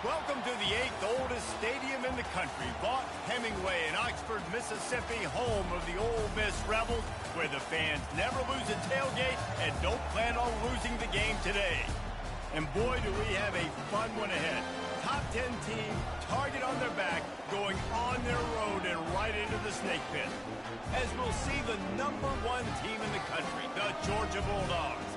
Welcome to the 8th oldest stadium in the country, Vaught Hemingway in Oxford, Mississippi, home of the Ole Miss Rebels, where the fans never lose a tailgate and don't plan on losing the game today. And boy, do we have a fun one ahead. Top 10 team, target on their back, going on their road and right into the snake pit. As we'll see the #1 team in the country, the Georgia Bulldogs,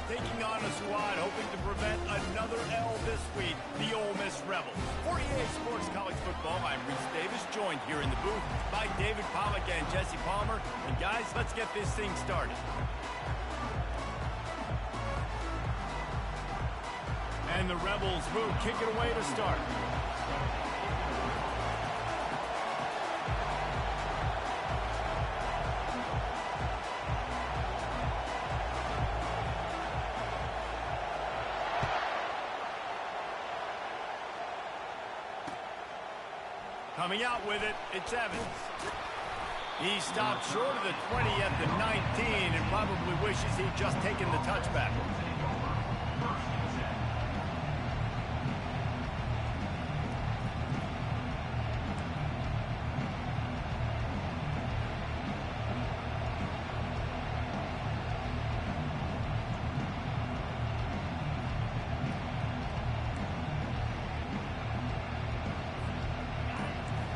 taking on a squad hoping to prevent another L this week, the Ole Miss Rebels. For EA Sports College Football, I'm Reese Davis, joined here in the booth by David Pollack and Jesse Palmer. And guys, let's get this thing started. And the Rebels will kick it away to start. Coming out with it, it's Evans. He stopped short of the 20 at the 19 and probably wishes he'd just taken the touchback.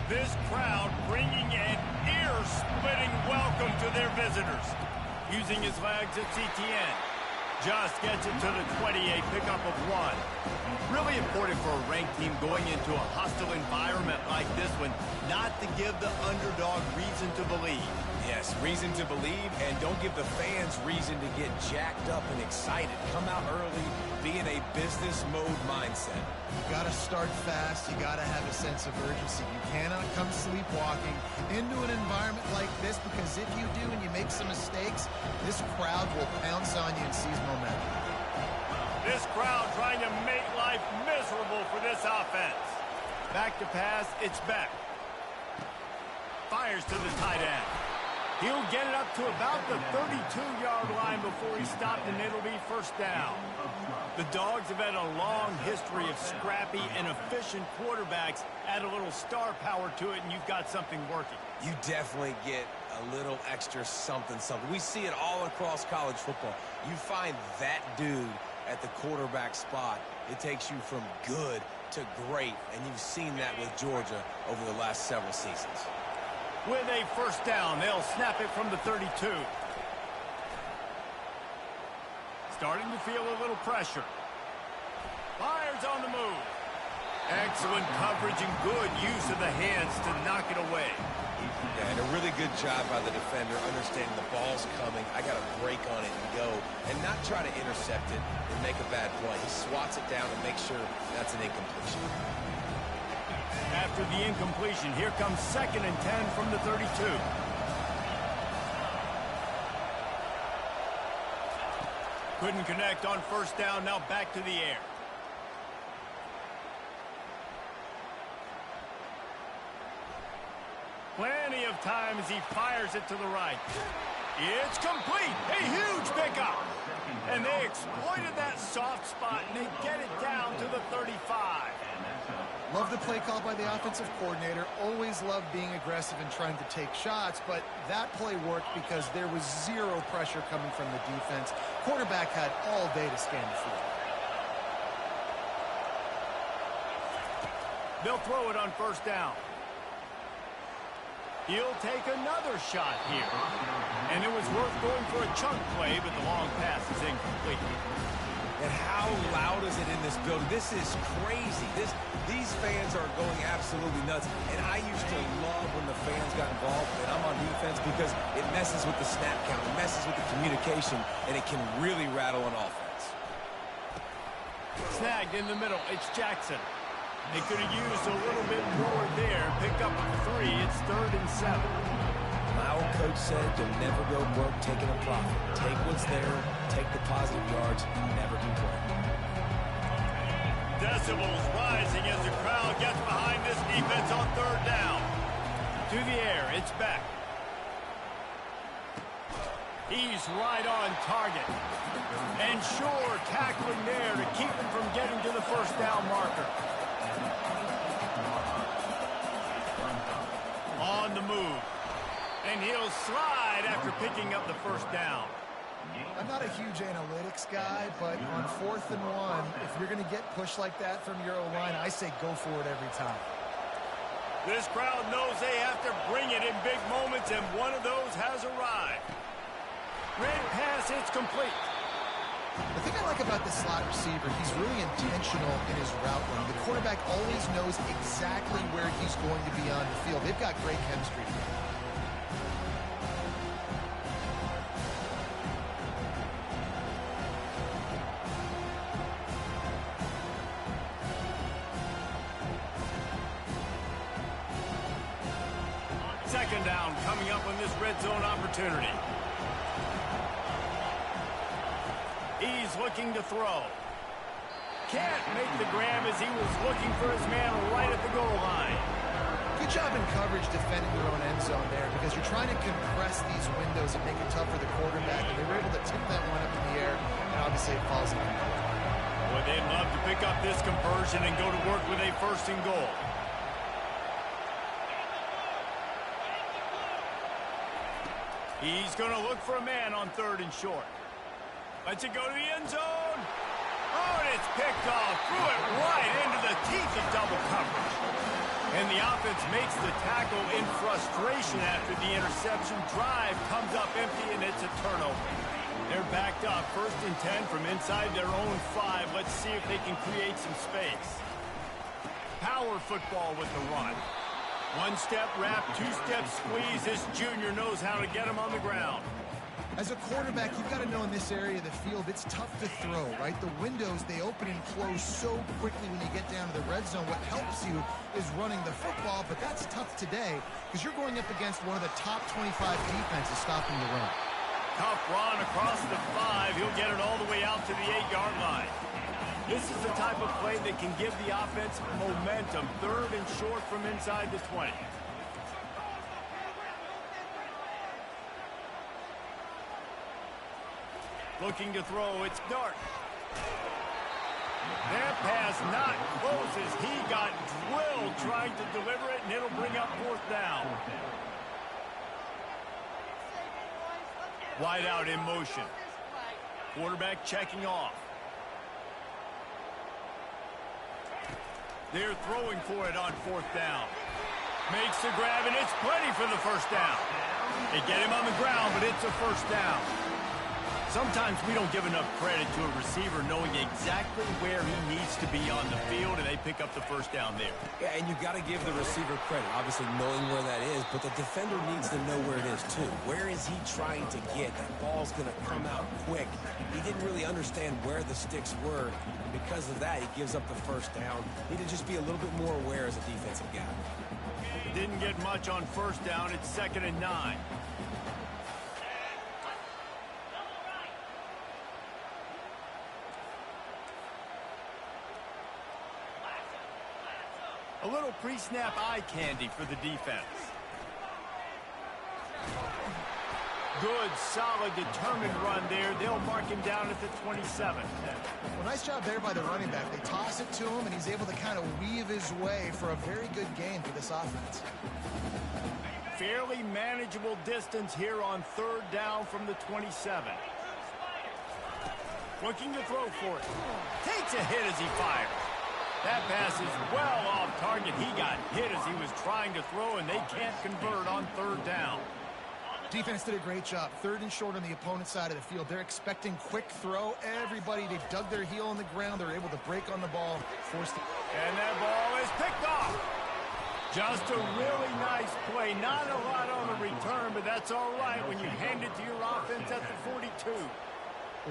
This crowd bringing an ear-splitting welcome to their visitors. Using his legs, it's Etienne. Just gets it to the 28, pickup of 1. Really important for a ranked team going into a hostile environment like this one, not to give the underdog reason to believe. Yes, reason to believe, and don't give the fans reason to get jacked up and excited. Come out early, be in a business mode mindset. You gotta start fast, you gotta have a sense of urgency. You cannot come sleepwalking into an environment like this, because if you do and you make some mistakes, this crowd will pounce on you and seize momentum. This crowd trying to make life miserable for this offense. Back to pass, it's Beck. Fires to the tight end. He'll get it up to about the 32-yard line before he's stopped, and it'll be first down. The Dogs have had a long history of scrappy and efficient quarterbacks. Add a little star power to it, and you've got something working. You definitely get a little extra something. We see it all across college football. You find that dude at the quarterback spot, it takes you from good to great, and you've seen that with Georgia over the last several seasons. With a first down, they'll snap it from the 32. Starting to feel a little pressure. Fires on the move. Excellent coverage and good use of the hands to knock it away. Yeah, and a really good job by the defender, understanding the ball's coming. I got to break on it and go, and not try to intercept it and make a bad play. He swats it down and makes sure that's an incompletion. After the incompletion, here comes 2nd and 10 from the 32. Couldn't connect on first down, now back to the air. Plenty of time as he fires it to the right. It's complete, a huge pickup. And they exploited that soft spot, and they get it down to the 35. Love the play call by the offensive coordinator. Always loved being aggressive and trying to take shots, but that play worked because there was zero pressure coming from the defense. Quarterback had all day to scan the field. They'll throw it on first down. He'll take another shot here. And it was worth going for a chunk play, but the long pass is incomplete. And how loud is it in this building? This is crazy. These fans are going absolutely nuts. And I used to love when the fans got involved, and I'm on defense, because it messes with the snap count, it messes with the communication, and it can really rattle an offense. Snagged in the middle. It's Jackson. They could have used a little bit more there. Pick up a 3. It's 3rd and 7. My old coach said you'll never go broke taking a profit. Take what's there, take the positive yards, never complain. Decibels rising as the crowd gets behind this defense on 3rd down. To the air, it's Beck. He's right on target. And sure tackling there to keep him from getting to the first down marker. On the move. And he'll slide after picking up the first down. I'm not a huge analytics guy, but on 4th and 1, if you're going to get pushed like that from your O-line, I say go for it every time. This crowd knows they have to bring it in big moments, and one of those has arrived. Red pass, it's complete. The thing I like about the slot receiver, he's really intentional in his route running. The quarterback always knows exactly where he's going to be on the field. They've got great chemistry together. Second down coming up on this red zone opportunity. He's looking to throw. Can't make the grab as he was looking for his man right at the goal line. Good job in coverage defending your own end zone there because you're trying to compress these windows and make it tough for the quarterback, and they were able to tip that one up in the air, and obviously it falls in. Well, they'd love to pick up this conversion and go to work with a 1st and goal. He's going to look for a man on 3rd and short. Lets it go to the end zone. Oh, and it's picked off. Threw it right into the teeth of double coverage. And the offense makes the tackle in frustration after the interception. Drive comes up empty, and it's a turnover. They're backed up. 1st and 10 from inside their own 5. Let's see if they can create some space. Power football with the run. 1-step wrap, 2-step squeeze. This junior knows how to get him on the ground. As a quarterback, you've got to know in this area of the field, it's tough to throw, right? The windows, they open and close so quickly when you get down to the red zone. What helps you is running the football, but that's tough today because you're going up against one of the top 25 defenses stopping the run. Tough run across the 5. He'll get it all the way out to the 8-yard line. This is the type of play that can give the offense momentum. 3rd and short from inside the 20. Looking to throw, it's Dart. That pass not close as he got drilled trying to deliver it, and it'll bring up 4th down. Wide out in motion. Quarterback checking off. They're throwing for it on 4th down. Makes the grab, and it's plenty for the 1st down. They get him on the ground, but it's a 1st down. Sometimes we don't give enough credit to a receiver knowing exactly where he needs to be on the field, and they pick up the 1st down there. Yeah, and you got to give the receiver credit, obviously knowing where that is, but the defender needs to know where it is too. Where is he trying to get? That ball's going to come out quick. He didn't really understand where the sticks were. Because of that, he gives up the 1st down. Need to just be a little bit more aware as a defensive guy. Didn't get much on 1st down. It's 2nd and 9. A little pre-snap eye candy for the defense. Good, solid, determined run there. They'll mark him down at the 27. Well, nice job there by the running back. They toss it to him, and he's able to kind of weave his way for a very good game for this offense. Fairly manageable distance here on 3rd down from the 27. Looking to throw for it. Takes a hit as he fires. That pass is well off target. He got hit as he was trying to throw, and they can't convert on 3rd down. Defense did a great job. 3rd and short on the opponent's side of the field. They're expecting quick throw. Everybody, they've dug their heel on the ground. They're able to break on the ball. And that ball is picked off. Just a really nice play. Not a lot on the return, but that's all right when you hand it to your offense at the 42.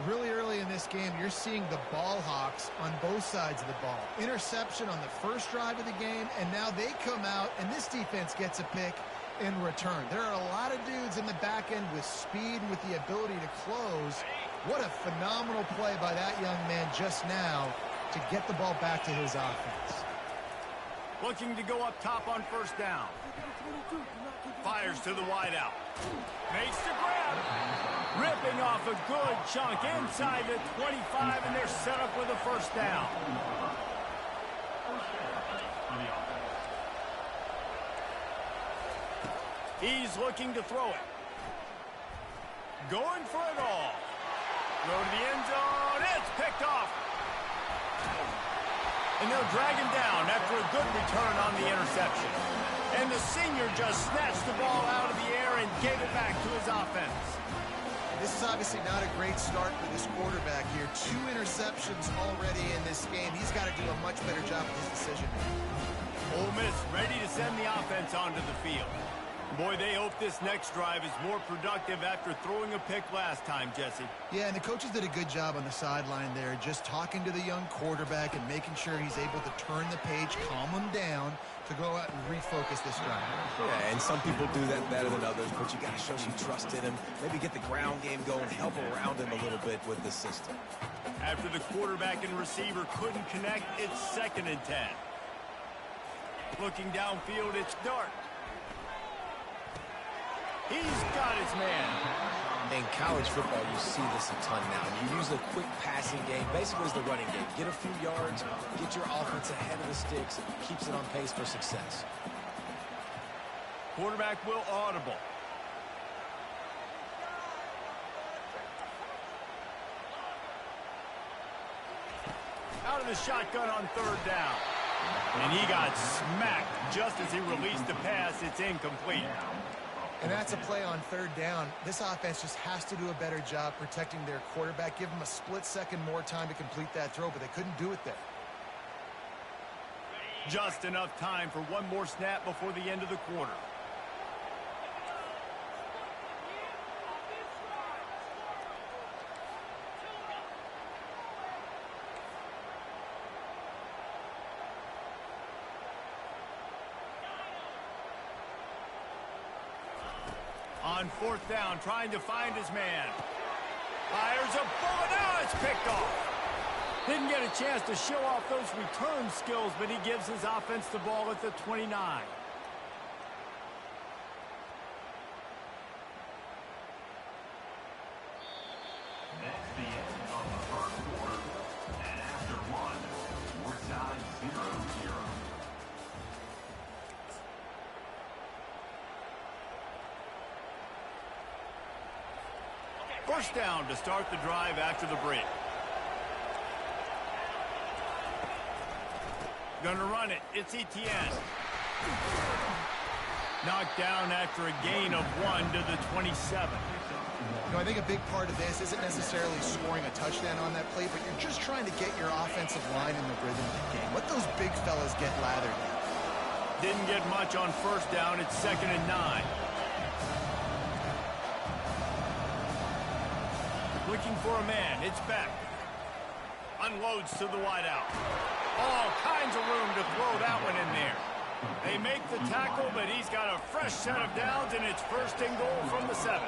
Really early in this game, you're seeing the ball hawks on both sides of the ball. Interception on the first drive of the game, and now they come out, and this defense gets a pick in return. There are a lot of dudes in the back end with speed and with the ability to close. What a phenomenal play by that young man just now to get the ball back to his offense. Looking to go up top on 1st down. Fires to the wideout. Makes the grab. Ripping off a good chunk inside the 25, and they're set up with a 1st down. He's looking to throw it. Going for it all. Throw to the end zone. It's picked off. And they'll drag him down after a good return on the interception. And the senior just snatched the ball out of the air and gave it back to his offense. This is obviously not a great start for this quarterback here. 2 interceptions already in this game. He's got to do a much better job with his decision. Ole Miss ready to send the offense onto the field. Boy, they hope this next drive is more productive after throwing a pick last time, Jesse. Yeah, and the coaches did a good job on the sideline there, just talking to the young quarterback and making sure he's able to turn the page, calm him down, to go out and refocus this drive. Yeah, and some people do that better than others, but you got to show some trust in him. Maybe get the ground game going, help around him a little bit with the system. After the quarterback and receiver couldn't connect, it's 2nd and 10. Looking downfield, it's Dart. He's got his man. In college football, you see this a ton now. You use a quick passing game, basically as the running game. Get a few yards, get your offense ahead of the sticks, keeps it on pace for success. Quarterback will audible. Out of the shotgun on 3rd down. And he got smacked just as he released the pass. It's incomplete. And that's a play on 3rd down. This offense just has to do a better job protecting their quarterback. Give him a split second more time to complete that throw, but they couldn't do it there. Just enough time for one more snap before the end of the quarter. On 4th down, trying to find his man. Fires a bullet. Now it's picked off. Didn't get a chance to show off those return skills, but he gives his offense the ball at the 29. That's the end of the 1st quarter. And after 1, we're tied 0-0. First down to start the drive after the break. Gonna run it. It's Etienne. Knocked down after a gain of 1 to the 27. You know, I think a big part of this isn't necessarily scoring a touchdown on that play, but you're just trying to get your offensive line in the rhythm of the game. Let those big fellas get lathered in. Didn't get much on 1st down. It's 2nd and 9. Looking for a man. It's Beck. Unloads to the wideout. All kinds of room to throw that one in there. They make the tackle, but he's got a fresh set of downs, and it's 1st and goal from the 7.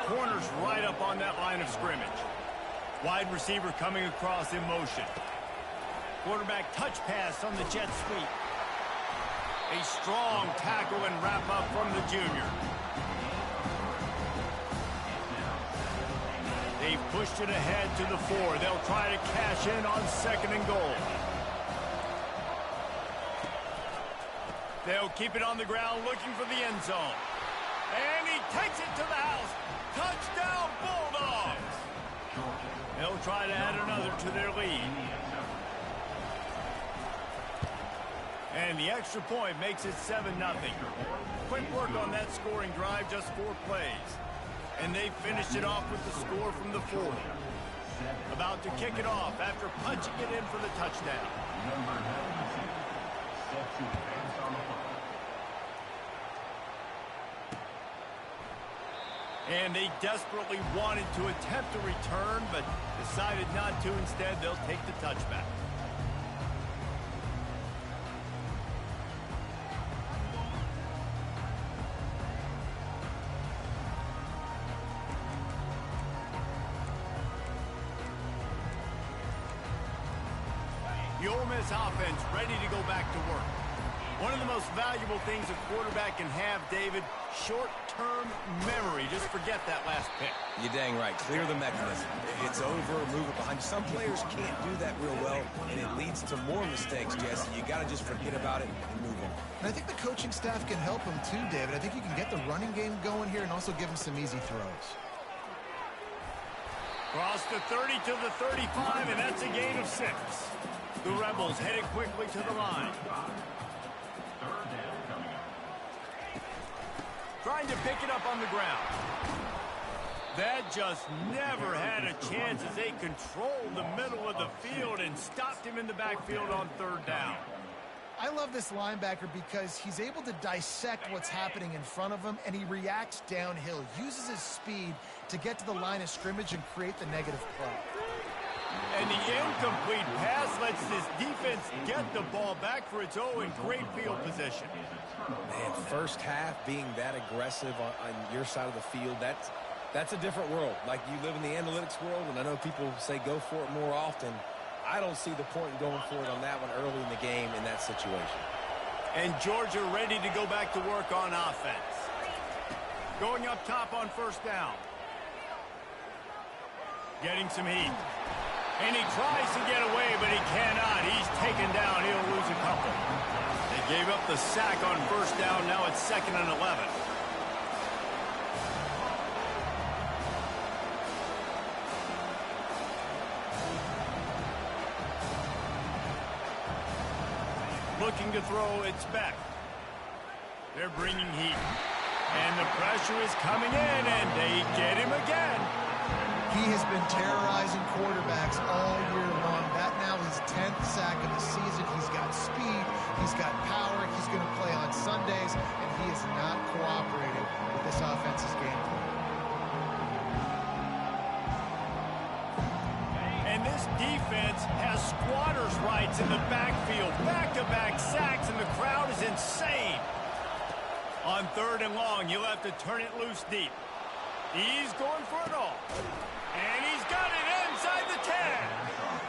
Corner's right up on that line of scrimmage. Wide receiver coming across in motion. Quarterback touch pass on the jet sweep. A strong tackle and wrap up from the junior. They've pushed it ahead to the 4. They'll try to cash in on 2nd and goal. They'll keep it on the ground looking for the end zone. And he takes it to the house. Touchdown, Bulldogs! They'll try to add another to their lead. And the extra point makes it 7-0. Quick work on that scoring drive, just 4 plays. And they finished it off with the score from the 40. About to kick it off after punching it in for the touchdown. Number 92, set to advance on the play. And they desperately wanted to attempt a return, but decided not to. Instead, they'll take the touchback. The Ole Miss offense ready to go back to work. One of the most valuable things a quarterback can have, David, short-term memory. Just forget that last pick. You're dang right. Clear the mechanism. It's over, move it behind you. Some players can't do that real well, and it leads to more mistakes, Jesse. You got to just forget about it and move on. And I think the coaching staff can help him too, David. I think you can get the running game going here and also give him some easy throws. Cross the 30 to the 35, and that's a gain of 6. The Rebels headed quickly to the line. Trying to pick it up on the ground. That just never had a chance as they controlled the middle of the field and stopped him in the backfield on 3rd down. I love this linebacker because he's able to dissect what's happening in front of him, and he reacts downhill, uses his speed to get to the line of scrimmage and create the negative play. And the incomplete pass lets this defense get the ball back for its own in great field position. Man, first half being that aggressive on your side of the field, that's a different world. Like, you live in the analytics world, and I know people say go for it more often. I don't see the point in going for it on that one early in the game in that situation. And Georgia ready to go back to work on offense. Going up top on 1st down. Getting some heat. And he tries to get away, but he cannot. He's taken down. He'll lose a couple. They gave up the sack on 1st down. Now it's 2nd and 11. Looking to throw, it's Beck. They're bringing heat. And the pressure is coming in, and they get him again. He has been terrorizing quarterbacks all year long. That now his 10th sack of the season. He's got speed. He's got power. He's going to play on Sundays, and he is not cooperating with this offense's game plan. And this defense has squatters' rights in the backfield. Back-to-back sacks, and the crowd is insane. On 3rd and long, you'll have to turn it loose deep. He's going for it all. And he's got it inside the 10.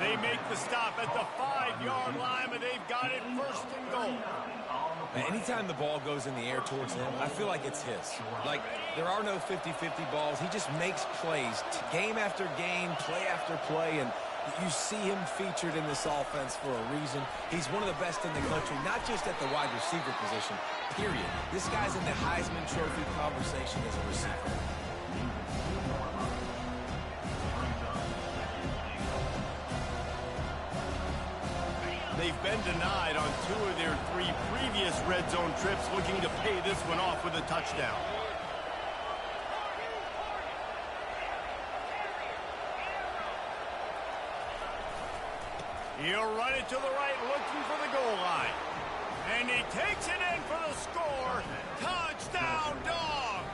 They make the stop at the 5-yard line, but they've got it 1st and goal. Anytime the ball goes in the air towards him, I feel like it's his. Like, there are no 50-50 balls. He just makes plays, game after game, play after play, and you see him featured in this offense for a reason. He's one of the best in the country, not just at the wide receiver position, period. This guy's in the Heisman Trophy conversation as a receiver. They've been denied on 2 of their 3 previous red zone trips, looking to pay this one off with a touchdown. He'll run it to the right, looking for the goal line. And he takes it in for the score. Touchdown, Dog!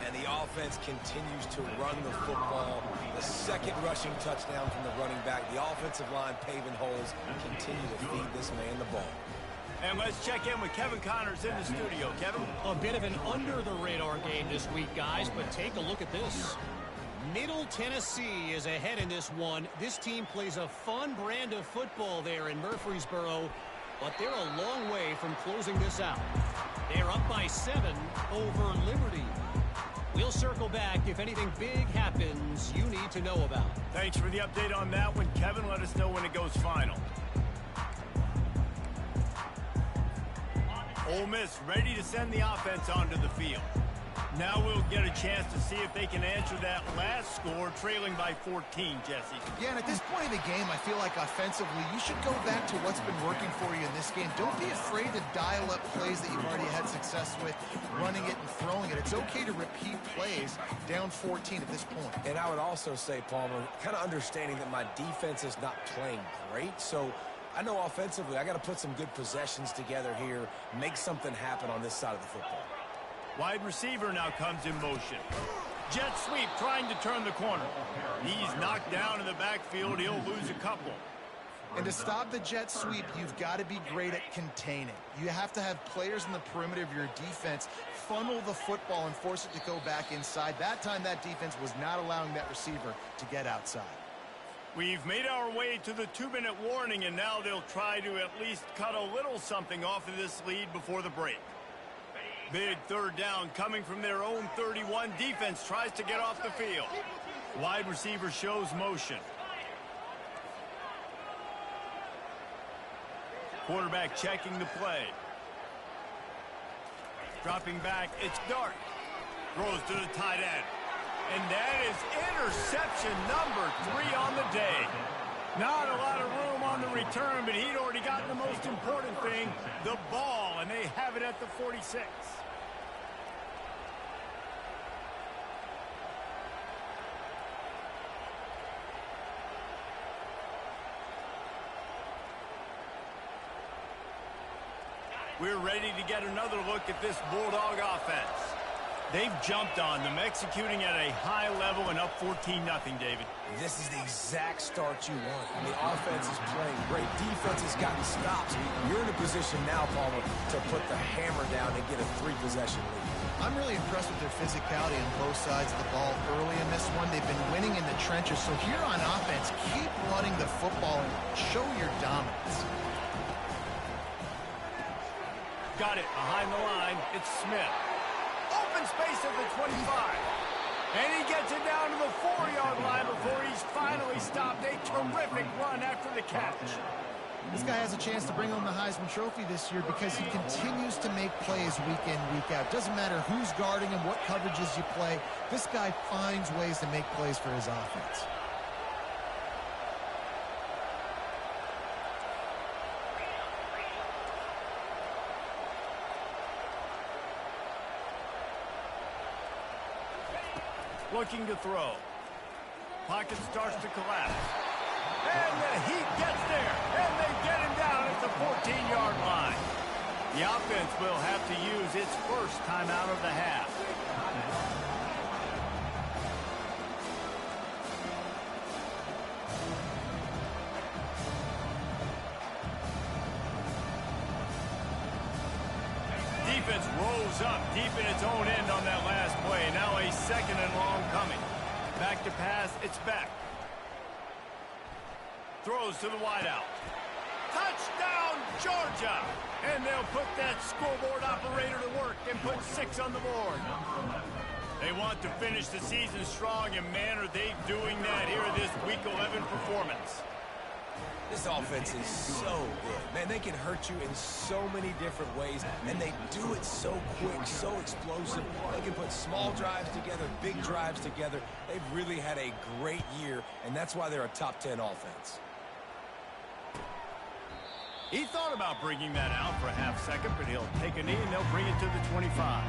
And the offense continues to run the football. The 2nd rushing touchdown from the running back. The offensive line paving holes and continue to feed this man the ball. And let's check in with Kevin Connors in the studio. Kevin? A bit of an under-the-radar game this week, guys, but take a look at this. Middle Tennessee is ahead in this one. This team plays a fun brand of football there in Murfreesboro, but they're a long way from closing this out. They're up by 7 over Liberty. We'll circle back if anything big happens you need to know about. Thanks for the update on that one, Kevin. Let us know when it goes final. Ole Miss ready to send the offense onto the field. Now we'll get a chance to see if they can answer that last score, trailing by 14, Jesse. Yeah, and at this point in the game, I feel like offensively, you should go back to what's been working for you in this game. Don't be afraid to dial up plays that you've already had success with, running it and throwing it. It's okay to repeat plays down 14 at this point. And I would also say, Palmer, kind of understanding that my defense is not playing great, so I know offensively I got to put some good possessions together here, make something happen on this side of the football. Wide receiver now comes in motion. Jet sweep trying to turn the corner. He's knocked down in the backfield. He'll lose a couple. And to stop the jet sweep, you've got to be great at containing. You have to have players in the perimeter of your defense funnel the football and force it to go back inside. That time, that defense was not allowing that receiver to get outside. We've made our way to the 2-minute warning, and now they'll try to at least cut a little something off of this lead before the break. Big third down coming from their own 31. Defense tries to get off the field. Wide receiver shows motion. Quarterback checking the play. Dropping back, it's Dart. Throws to the tight end. And that is interception number 3 on the day. Not a lot of room on the return, but he'd already gotten the most important thing, the ball, and they have it at the 46. We're ready to get another look at this Bulldog offense. They've jumped on them, executing at a high level and up 14-0, David. This is the exact start you want. The offense is playing great. Defense has gotten stops. You're in a position now, Palmer, to put the hammer down and get a 3-possession lead. I'm really impressed with their physicality on both sides of the ball early in this one. They've been winning in the trenches. So here on offense, keep running the football and show your dominance. Got it behind the line. It's Smith. Open space at the 25. And he gets it down to the 4-yard line before he's finally stopped. A terrific run after the catch. This guy has a chance to bring home the Heisman Trophy this year because he continues to make plays week in, week out. Doesn't matter who's guarding him, what coverages you play. This guy finds ways to make plays for his offense. Looking to throw. Pocket starts to collapse. And the Heat gets there. And they get him down at the 14-yard line. The offense will have to use its first timeout of the half. Defense rolls up deep in its own end on that last play. Now a 2nd and long coming. Back to pass, it's back. Throws to the wideout. Touchdown, Georgia! And they'll put that scoreboard operator to work and put 6 on the board. They want to finish the season strong, and man, are they doing that here in this Week 11 performance. This offense is so good. Man, they can hurt you in so many different ways, and they do it so quick, so explosive. They can put small drives together, big drives together. They've really had a great year, and that's why they're a top 10 offense. He thought about bringing that out for a half second, but he'll take a knee, and they'll bring it to the 25.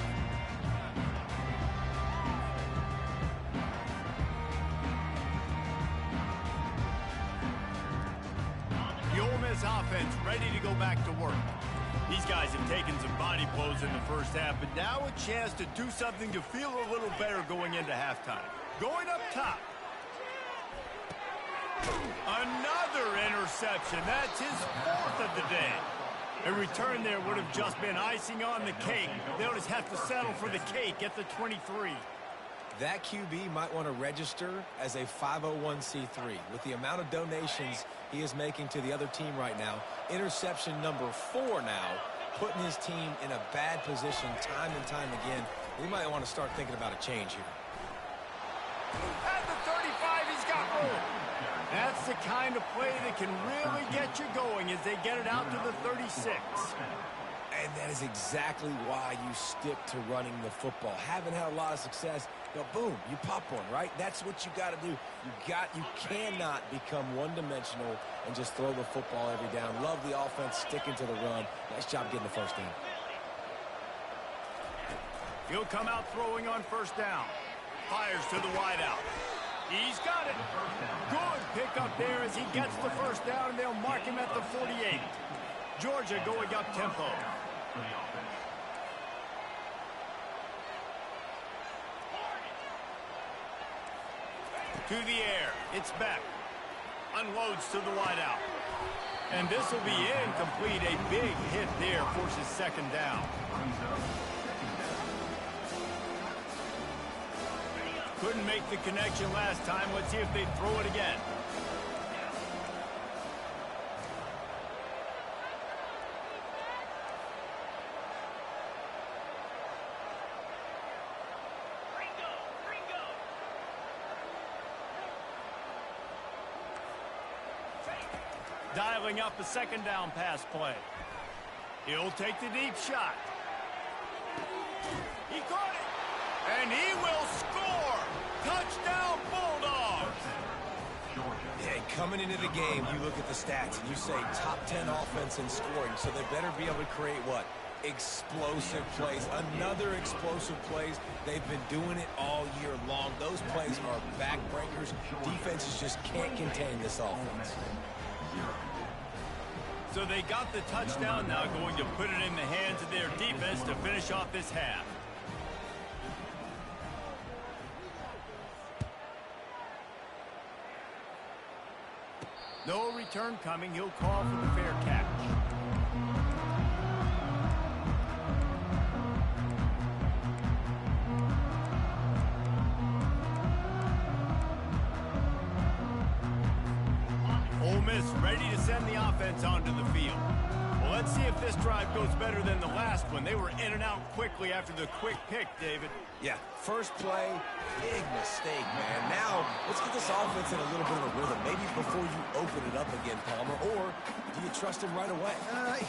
The Ole Miss offense ready to go back to work. These guys have taken some body blows in the first half, but now a chance to do something to feel a little better going into halftime. Going up top. Another interception. That's his 4th of the day. A return there would have just been icing on the cake. They'll just have to settle for the cake at the 23. That QB might want to register as a 501c3. With the amount of donations he is making to the other team right now, interception number 4 now, putting his team in a bad position time and time again. We might want to start thinking about a change here. At the 35, he's got room. That's the kind of play that can really get you going as they get it out to the 36. And that is exactly why you stick to running the football. Haven't had a lot of success, but boom, you pop one, right? That's what you got to do. You cannot become one-dimensional and just throw the football every down. Love the offense, sticking to the run. Nice job getting the first down. He'll come out throwing on first down. Fires to the wideout. He's got it. Good pickup there as he gets the first down, and they'll mark him at the 48. Georgia going up tempo. To the air. It's back. Unloads to the wideout. And this will be incomplete. A big hit there forces 2nd down. Couldn't make the connection last time. Let's see if they throw it again. dialing up a second down pass play. He'll take the deep shot. He caught it, and he will score. Touchdown, Bulldogs. Yeah, coming into the game, you look at the stats and you say top 10 offense in scoring, so they better be able to create what? Explosive plays. Another explosive plays. They've been doing it all year long. Those plays are backbreakers. Defenses just can't contain this offense. So they got the touchdown, now going to put it in the hands of their defense to finish off this half. No return coming. He'll call for the fair catch. Ole Miss ready to send the offense onto the field. Well, let's see if this drive goes better than the last one. They were in and out quickly after the quick pick, David. Yeah, first play, big mistake, man. Now, let's get this offense in a little bit of a rhythm. Maybe before you open it up again, Palmer, or do you trust him right away?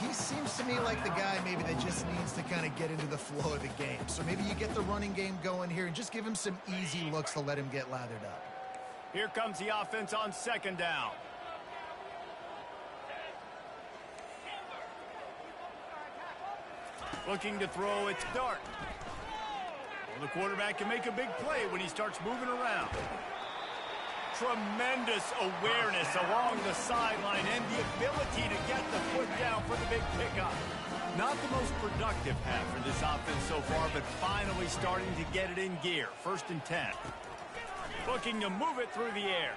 He seems to me like the guy maybe that just needs to kind of get into the flow of the game. So maybe you get the running game going here and just give him some easy looks to let him get lathered up. Here comes the offense on second down. Looking to throw, it's Dart. Well, the quarterback can make a big play when he starts moving around. Tremendous awareness along the sideline and the ability to get the foot down for the big pickup. Not the most productive half for this offense so far, but finally starting to get it in gear. 1st and 10. Looking to move it through the air.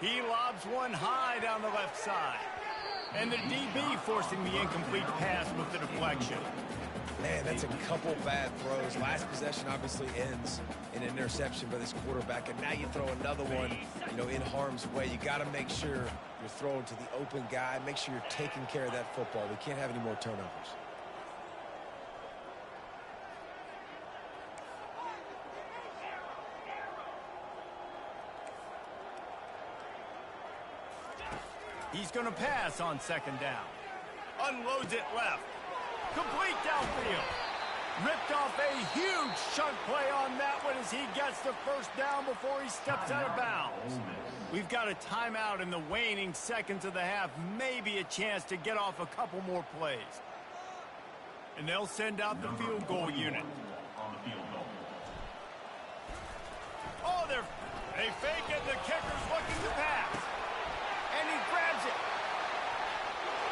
He lobs one high down the left side. And the DB forcing the incomplete pass with the deflection. Man, that's a couple bad throws. Last possession obviously ends in an interception by this quarterback, and now you throw another one, in harm's way. You got to make sure you're throwing to the open guy. Make sure you're taking care of that football. We can't have any more turnovers. He's going to pass on second down. Unloads it left. Complete downfield. Ripped off a huge chunk play on that one as he gets the first down before he steps out of bounds. We've got a timeout in the waning seconds of the half. Maybe a chance to get off a couple more plays. And they'll send out the field goal unit. Oh, they fake it. The kicker's looking to pass. And he grabs it.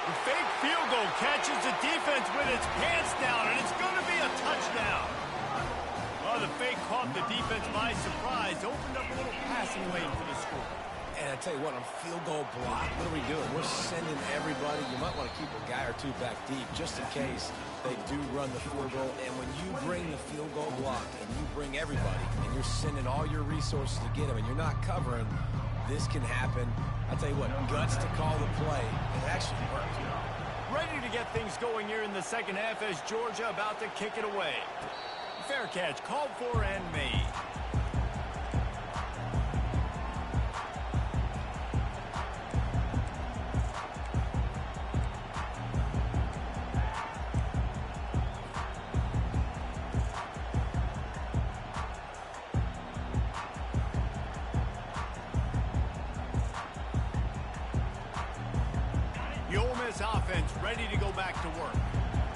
The fake field goal catches the defense with its pants down, and it's going to be a touchdown. Well, the fake caught the defense by surprise, opened up a little passing lane for the score. And I tell you what, on field goal block, what are we doing? We're sending everybody. You might want to keep a guy or two back deep just in case they do run the field goal. And when you bring the field goal block and you bring everybody and you're sending all your resources to get them and you're not covering, this can happen. I tell you what, guts to call the play. It actually worked. Ready to get things going here in the second half as Georgia about to kick it away. Fair catch called for and made. The Ole Miss offense ready to go back to work.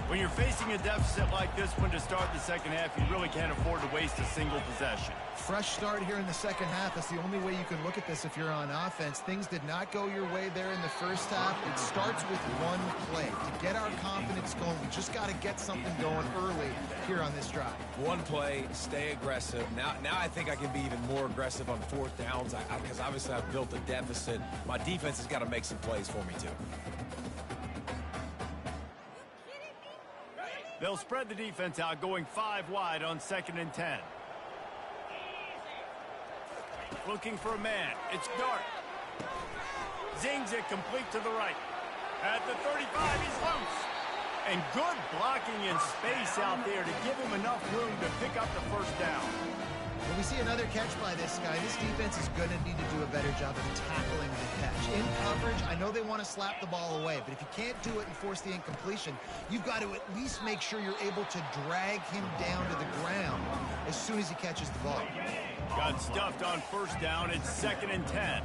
When you're facing a deficit like this one to start the second half, you really can't afford to waste a single possession. Fresh start here in the second half. That's the only way you can look at this if you're on offense. Things did not go your way there in the first half. It starts with one play. To get our confidence going, we just got to get something going early here on this drive. One play, stay aggressive. Now I think I can be even more aggressive on 4th downs because obviously I've built a deficit. My defense has got to make some plays for me too. They'll spread the defense out, going 5 wide on 2nd and 10. Looking for a man. It's Dart. Zings it complete to the right. At the 35, he's loose. And good blocking in space out there to give him enough room to pick up the first down. When we see another catch by this guy, this defense is going to need to do a better job of tackling the catch. In coverage, I know they want to slap the ball away, but if you can't do it and force the incompletion, you've got to at least make sure you're able to drag him down to the ground as soon as he catches the ball. Got stuffed on first down. It's 2nd and 10.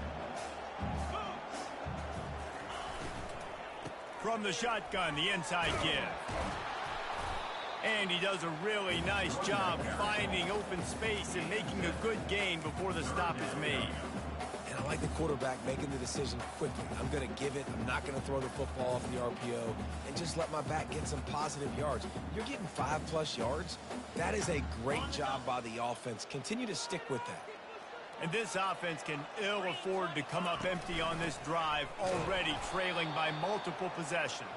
From the shotgun, the inside give. And he does a really nice job finding open space and making a good gain before the stop is made. And I like the quarterback making the decision quickly. I'm going to give it. I'm not going to throw the football off the RPO and just let my back get some positive yards. You're getting 5+ yards. That is a great job by the offense. Continue to stick with that. And this offense can ill afford to come up empty on this drive, already trailing by multiple possessions.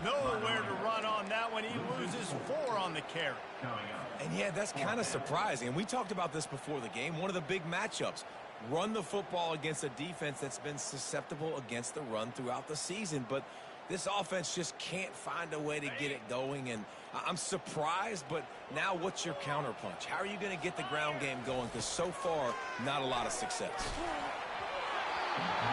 Nowhere to run on that one. He loses 4 on the carry. And yeah, that's kind of surprising. And we talked about this before the game. One of the big matchups. Run the football against a defense that's been susceptible against the run throughout the season. But this offense just can't find a way to get it going. And I'm surprised, but now what's your counterpunch? How are you going to get the ground game going? Because so far, not a lot of success.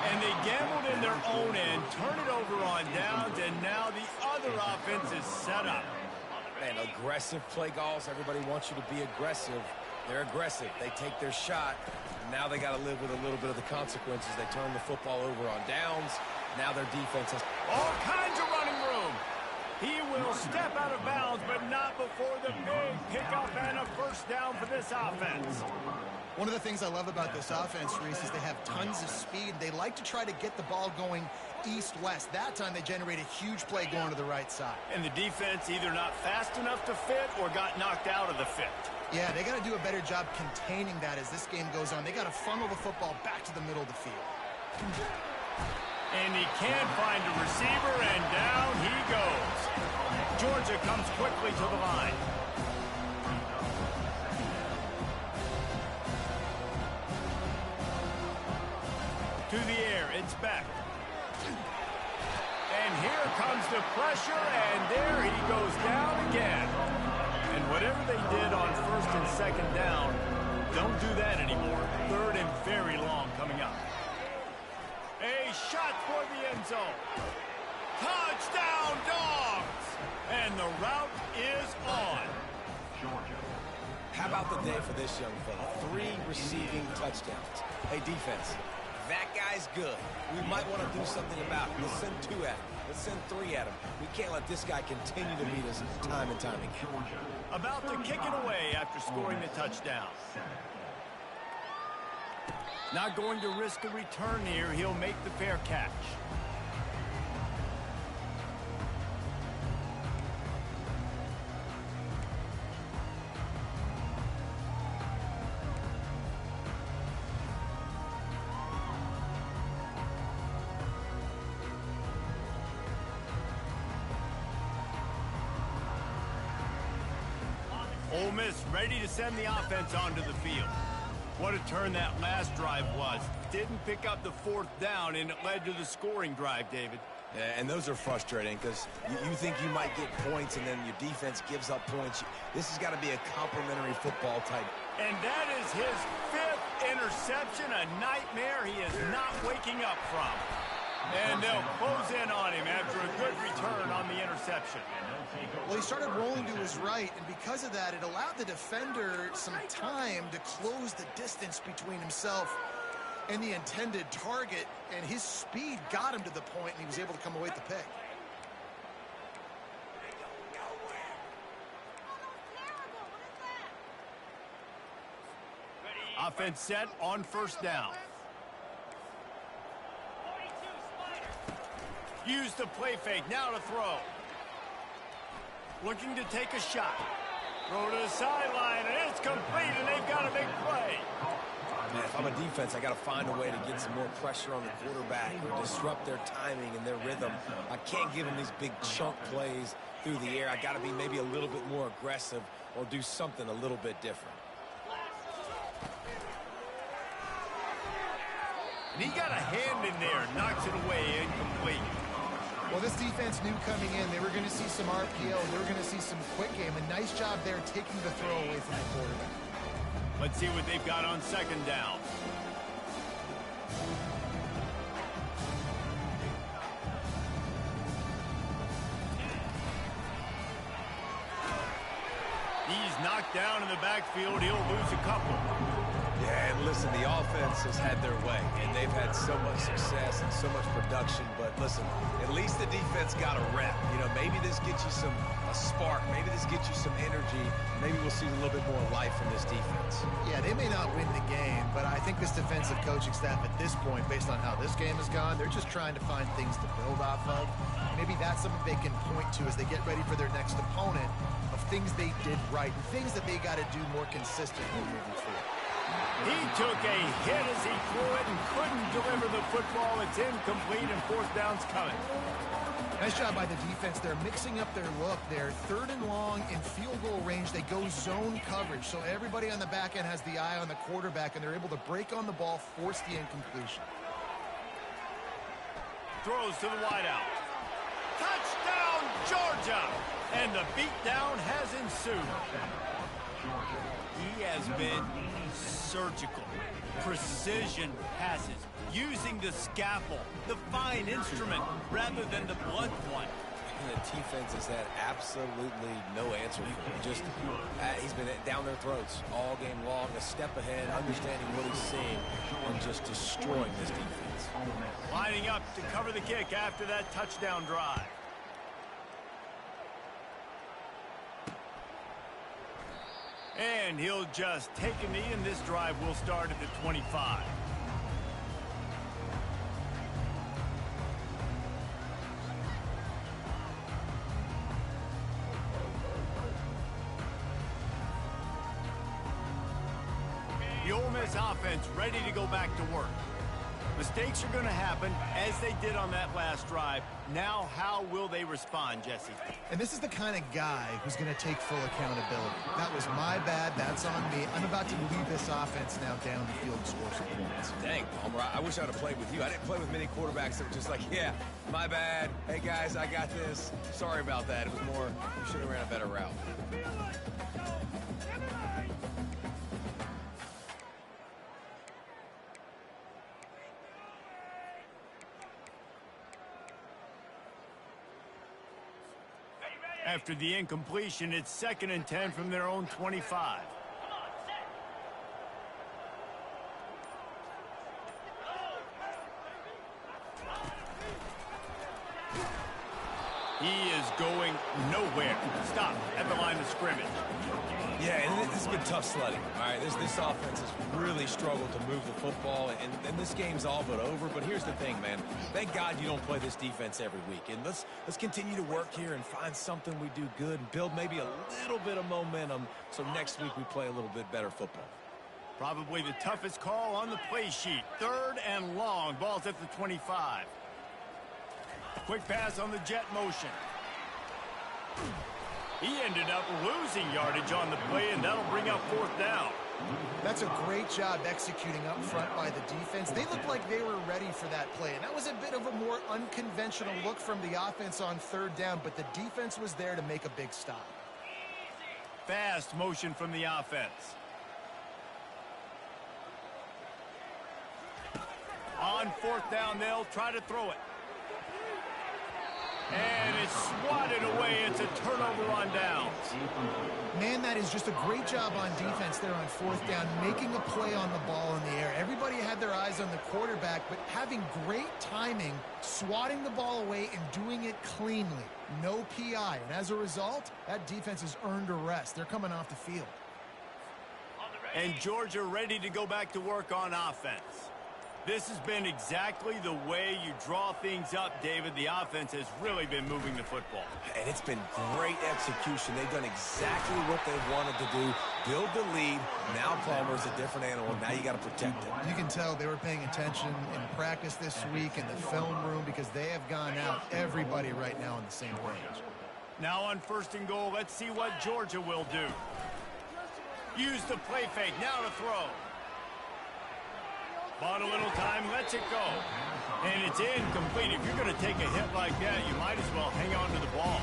And they gambled in their own end, turn it over on downs, and now the other offense is set up. Man, aggressive play calls. Everybody wants you to be aggressive. They're aggressive. They take their shot. Now they got to live with a little bit of the consequences. They turn the football over on downs. Now their defense has all kinds of running room. He will step out of bounds, but not before the big pickup and a first down for this offense. One of the things I love about this offense, Reese, is they have tons of speed. They like to try to get the ball going east-west. That time they generate a huge play going to the right side. And the defense either not fast enough to fit or got knocked out of the fit. Yeah, they got to do a better job containing that as this game goes on. They got to funnel the football back to the middle of the field. And he can't find a receiver, and down he goes. Georgia comes quickly to the line. To the air, it's Beck. And here comes the pressure, and there he goes down again. And whatever they did on 1st and 2nd down, don't do that anymore. 3rd and very long coming up. A shot for the end zone. Touchdown, Dogs! And the route is on. Georgia. How about the day for this young fella? 3 receiving touchdowns. Hey, defense, that guy's good. We might want to do something about it. Let's send 2 at him. Let's send 3 at him. We can't let this guy continue to beat us time and time again. About to kick it away after scoring the touchdown. Not going to risk a return here. He'll make the fair catch. Ole Miss ready to send the offense onto the field. What a turn that last drive was. Didn't pick up the 4th down, and it led to the scoring drive, David. Yeah, and those are frustrating because you think you might get points, and then your defense gives up points. This has got to be a complimentary football type. And that is his 5th interception, a nightmare he is not waking up from. And they'll close in on him after a good return on the interception. Well, he started rolling to his right, and because of that, it allowed the defender some time to close the distance between himself and the intended target, and his speed got him to the point, and he was able to come away with the pick. Offense set on 1st down. Use the play fake, now to throw. Looking to take a shot. Throw to the sideline, and it's complete, and they've got a big play. Man, if I'm a defense, I got to find a way to get some more pressure on the quarterback or disrupt their timing and their rhythm. I can't give them these big chunk plays through the air. I got to be maybe a little bit more aggressive or do something a little bit different. And he got a hand in there, knocks it away, incomplete. Well, this defense knew coming in they were going to see some RPO. They were going to see some quick game. A nice job there taking the throw away from the quarterback. Let's see what they've got on 2nd down. knocked down in the backfield. He'll lose a couple. Yeah, and listen, the offense has had their way, and they've had so much success and so much production. But listen, at least the defense got a rep. You know, maybe this gets you a spark. Maybe this gets you some energy. Maybe we'll see a little bit more life from this defense. Yeah, they may not win the game, but I think this defensive coaching staff at this point, based on how this game has gone, they're just trying to find things to build off of. Maybe that's something they can point to as they get ready for their next opponent, of things they did right and things that they got to do more consistently moving forward. He took a hit as he threw it and couldn't deliver the football. It's incomplete and fourth down's coming. Nice job by the defense. They're mixing up their look. They're 3rd and long in field goal range. They go zone coverage, so everybody on the back end has the eye on the quarterback, and they're able to break on the ball, force the incompletion. Throws to the wideout. Touchdown, Georgia! And the beatdown has ensued. He has been surgical, precision passes, using the scalpel, the fine instrument, rather than the blunt one. And the defense has had absolutely no answer for him. Just, he's been down their throats all game long, a step ahead, understanding what he's seeing, and just destroying this defense. Lining up to cover the kick after that touchdown drive. And he'll just take a knee, and this drive will start at the 25. The Ole Miss offense ready to go back to work. Mistakes are going to happen, as they did on that last drive. Now, how will they respond, Jesse? And this is the kind of guy who's going to take full accountability. That was my bad. That's on me. I'm about to lead this offense now down the field and score some points. Dang, Palmer, I wish I would have played with you. I didn't play with many quarterbacks that were just like, yeah, my bad. Hey, guys, I got this. Sorry about that. It was more, you should have ran a better route. After the incompletion, it's 2nd and 10 from their own 25. He is going nowhere. Stop at the line of scrimmage. Yeah, and this has been tough sledding. All right, this offense has really struggled to move the football, and this game's all but over. But here's the thing, man. Thank God you don't play this defense every week. And let's continue to work here and find something we do good and build maybe a little bit of momentum so next week we play a little bit better football. Probably the toughest call on the play sheet. 3rd and long. Ball's at the 25. Quick pass on the jet motion. He ended up losing yardage on the play, and that'll bring up 4th down. That's a great job executing up front by the defense. They looked like they were ready for that play, and that was a bit of a more unconventional look from the offense on 3rd down, but the defense was there to make a big stop. Fast motion from the offense. On 4th down, they'll try to throw it. And it's swatted away. It's a turnover on downs. Man, that is just a great job on defense there on 4th down, making a play on the ball in the air. Everybody had their eyes on the quarterback, but having great timing, swatting the ball away and doing it cleanly. No PI. And as a result, that defense has earned a rest. They're coming off the field. And Georgia ready to go back to work on offense. This has been exactly the way you draw things up, David. The offense has really been moving the football. And it's been great execution. They've done exactly what they wanted to do. Build the lead. Now Palmer's a different animal. Now you got to protect it. You can tell they were paying attention in practice this week in the film room because they have gone out, everybody right now on the same page. Now on 1st and goal, let's see what Georgia will do. Use the play fake. Now to throw. Bought a little time, lets it go. And it's incomplete. If you're going to take a hit like that, you might as well hang on to the ball.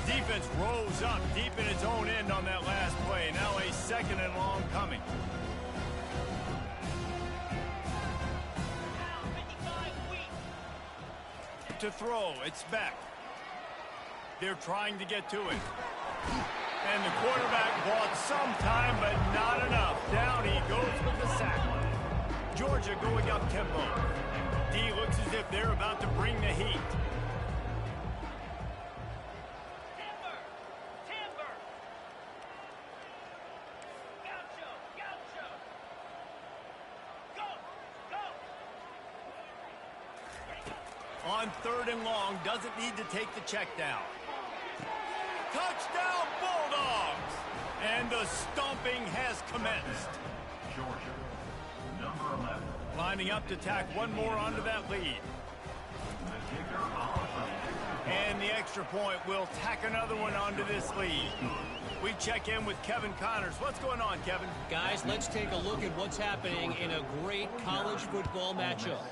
Defense rose up deep in its own end on that last play. Now a 2nd and long coming. To throw, it's back. They're trying to get to it. And the quarterback bought some time, but not enough. Down he goes with the sack. Georgia going up tempo. D looks as if they're about to bring the heat. On 3rd and long, doesn't need to take the check down. Touchdown Bulldogs! And the stomping has commenced. Georgia, number 11. Lining up to tack one more onto that lead. The kicker on for the extra. And the extra point will tack another one onto this lead. We check in with Kevin Connors. What's going on, Kevin? Guys, let's take a look at what's happening in a great college football matchup.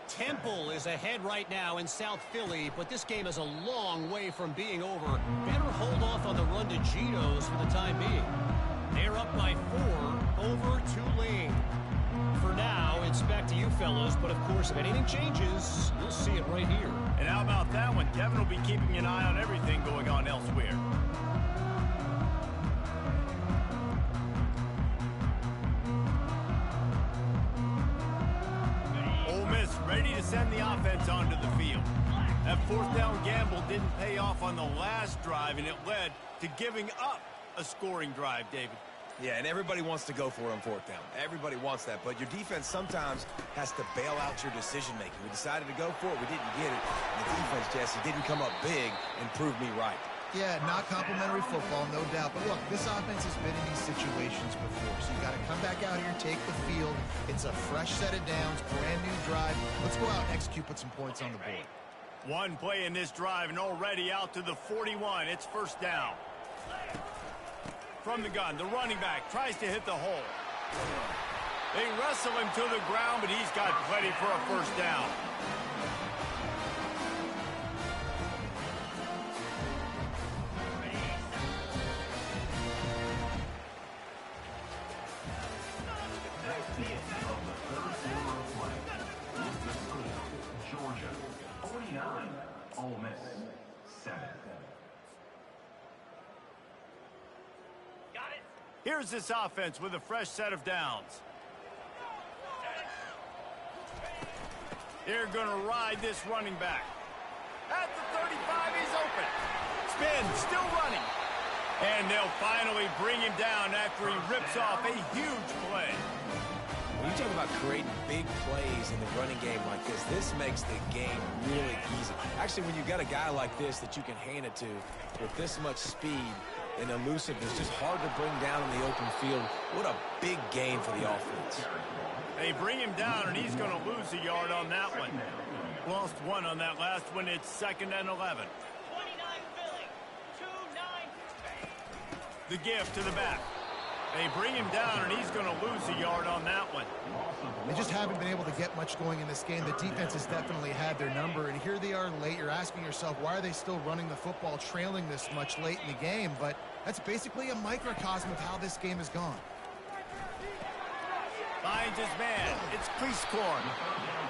Temple is ahead right now in South Philly, but this game is a long way from being over. Better hold off on the run to Geno's for the time being. They're up by 4 over Tulane. For now, it's back to you fellows, but of course, if anything changes, you'll see it right here. And how about that one? Kevin will be keeping an eye on everything going on elsewhere. Ole Miss ready to send the offense onto the field. That 4th down gamble didn't pay off on the last drive, and it led to giving up a scoring drive, David. Yeah, and everybody wants to go for it on 4th down. Everybody wants that, but your defense sometimes has to bail out your decision-making. We decided to go for it. We didn't get it. And the defense, Jesse, didn't come up big and prove me right. Yeah, not complimentary football, no doubt. But look, this offense has been in these situations before. So you got to come back out here, take the field. It's a fresh set of downs, brand new drive. Let's go out and execute, put some points on the board. One play in this drive and already out to the 41. It's 1st down. From the gun, the running back tries to hit the hole. They wrestle him to the ground, but he's got plenty for a 1st down. Georgia, 49. Ole Miss, 7. Here's this offense with a fresh set of downs. They're going to ride this running back. At the 35, he's open. Spin, still running. And they'll finally bring him down after he rips off a huge play. When you talk about creating big plays in the running game like this makes the game really easy. Actually, when you've got a guy like this that you can hand it to with this much speed and elusiveness, just hard to bring down in the open field. What a big gain for the offense. They bring him down, and he's going to lose a yard on that one. Lost 1 on that last one. It's 2nd and 11. The give to the back. They bring him down, and he's going to lose a yard on that one. They just haven't been able to get much going in this game. The defense has definitely had their number, and here they are late. You're asking yourself, why are they still running the football, trailing this much late in the game? But that's basically a microcosm of how this game has gone. Finds his man. It's Cleescorn.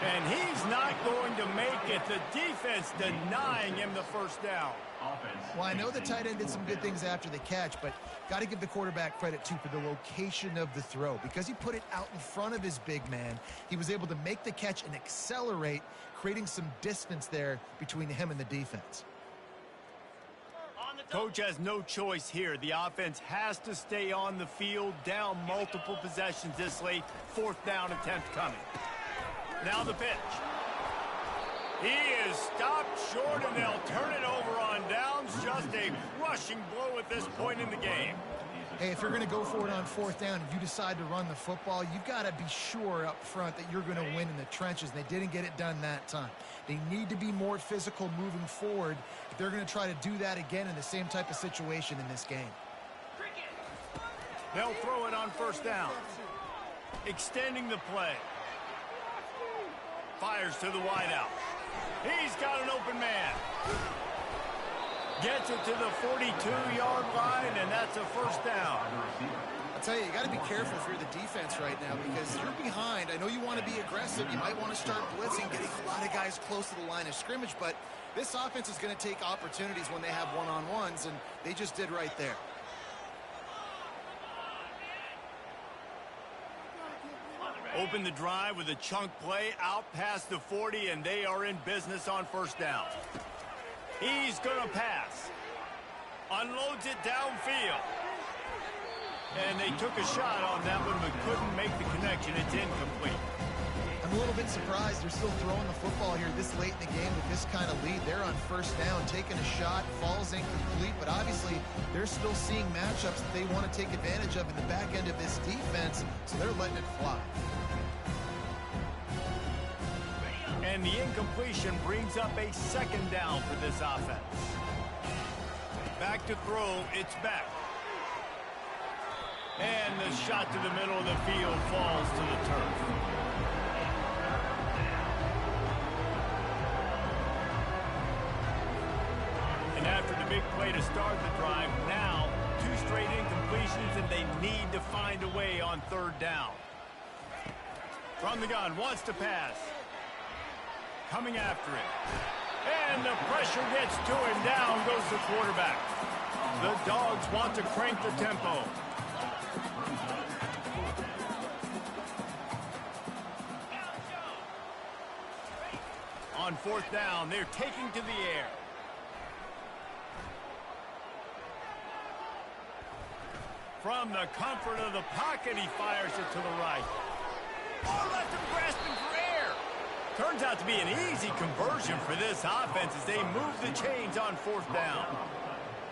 And he's not going to make it. The defense denying him the 1st down. Well, I know the tight end did some good things after the catch, but got to give the quarterback credit, too, for the location of the throw. Because he put it out in front of his big man, he was able to make the catch and accelerate, creating some distance there between him and the defense. Coach has no choice here. The offense has to stay on the field, down multiple possessions this late. 4th down attempt coming. Now the pitch. He is stopped short, and they'll turn it over on downs. Just a rushing blow at this point in the game. Hey, if you're going to go for it on 4th down and you decide to run the football, you've got to be sure up front that you're going to win in the trenches. They didn't get it done that time. They need to be more physical moving forward if they're going to try to do that again in the same type of situation in this game. They'll throw it on 1st down. Extending the play. Fires to the wideout. He's got an open man. Gets it to the 42-yard line, and that's a 1st down. I'll tell you, you got to be careful if you're the defense right now because you're behind mind. I know you want to be aggressive. You might want to start blitzing, getting a lot of guys close to the line of scrimmage, but this offense is going to take opportunities when they have one-on-ones, and they just did right there. Open the drive with a chunk play out past the 40, and they are in business on first down. He's going to pass. Unloads it downfield. And they took a shot on that one, but couldn't make the connection. It's incomplete. I'm a little bit surprised they're still throwing the football here this late in the game with this kind of lead. They're on first down, taking a shot, falls incomplete, but obviously they're still seeing matchups that they want to take advantage of in the back end of this defense, so they're letting it fly. And the incompletion brings up a second down for this offense. Back to throw, it's back. And the shot to the middle of the field falls to the turf. And after the big play to start the drive, now 2 straight incompletions, and they need to find a way on third down. From the gun, wants to pass. Coming after it. And the pressure gets to him. Down goes the quarterback. The Dogs want to crank the tempo. On fourth down, they're taking to the air. From the comfort of the pocket, he fires it to the right. Oh, left him grasping for air. Turns out to be an easy conversion for this offense as they move the chains on fourth down.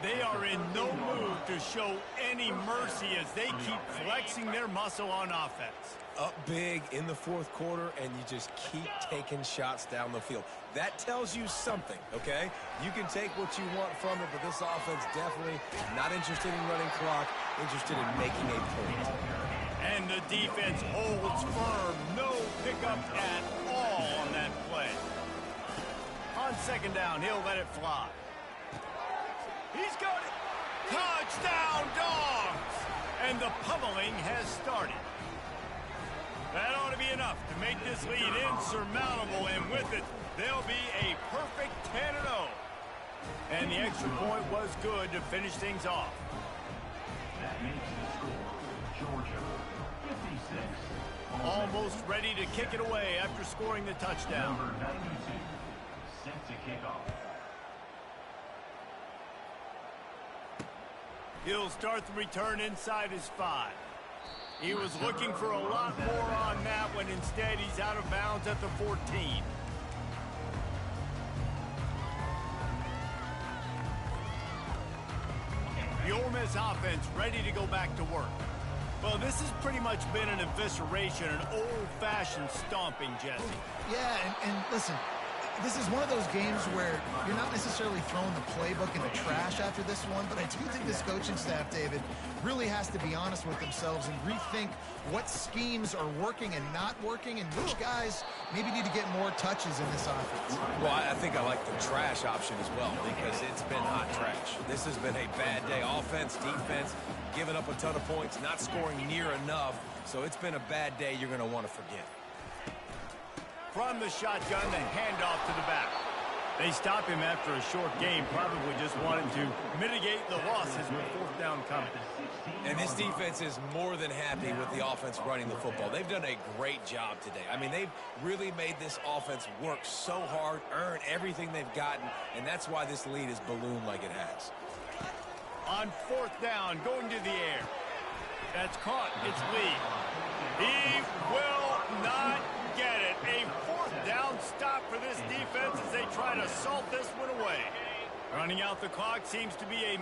They are in no mood to show any mercy as they keep flexing their muscle on offense. Up big in the fourth quarter, and you just keep taking shots down the field. That tells you something, okay? You can take what you want from it, but this offense definitely not interested in running clock, interested in making a point. And the defense holds firm. No pickup at all on that play. On second down, he'll let it fly. He's got it. Touchdown, Dogs! And the pummeling has started. That ought to be enough to make this lead insurmountable, and with it, they'll be a perfect 10-0. And the extra point was good to finish things off. That makes the score Georgia 56. Almost ready to kick it away after scoring the touchdown. Number 92, set to kick off. He'll start the return inside his 5. He was looking for a lot more on that one. Instead, he's out of bounds at the 14. The Ole Miss offense ready to go back to work. Well, this has pretty much been an evisceration, an old-fashioned stomping, Jesse. Yeah, and listen, this is one of those games where you're not necessarily throwing the playbook in the trash after this one, but I do think this coaching staff, David, really has to be honest with themselves and rethink what schemes are working and not working, and which guys maybe need to get more touches in this offense. Well, I think I like the trash option as well, because it's been hot trash. This has been a bad day. Offense, defense, giving up a ton of points, not scoring near enough. So it's been a bad day you're going to want to forget. From the shotgun, the handoff to the back. They stop him after a short game, probably just wanted to mitigate the losses with fourth down coming. And this defense is more than happy with the offense running the football. They've done a great job today. I mean, they've really made this offense work so hard, earn everything they've gotten, and that's why this lead is ballooned like it has. On fourth down, going to the air. That's caught. It's Lee. He will not get it. A fourth down stop for this defense as they try to salt this one away. Running out the clock seems to be a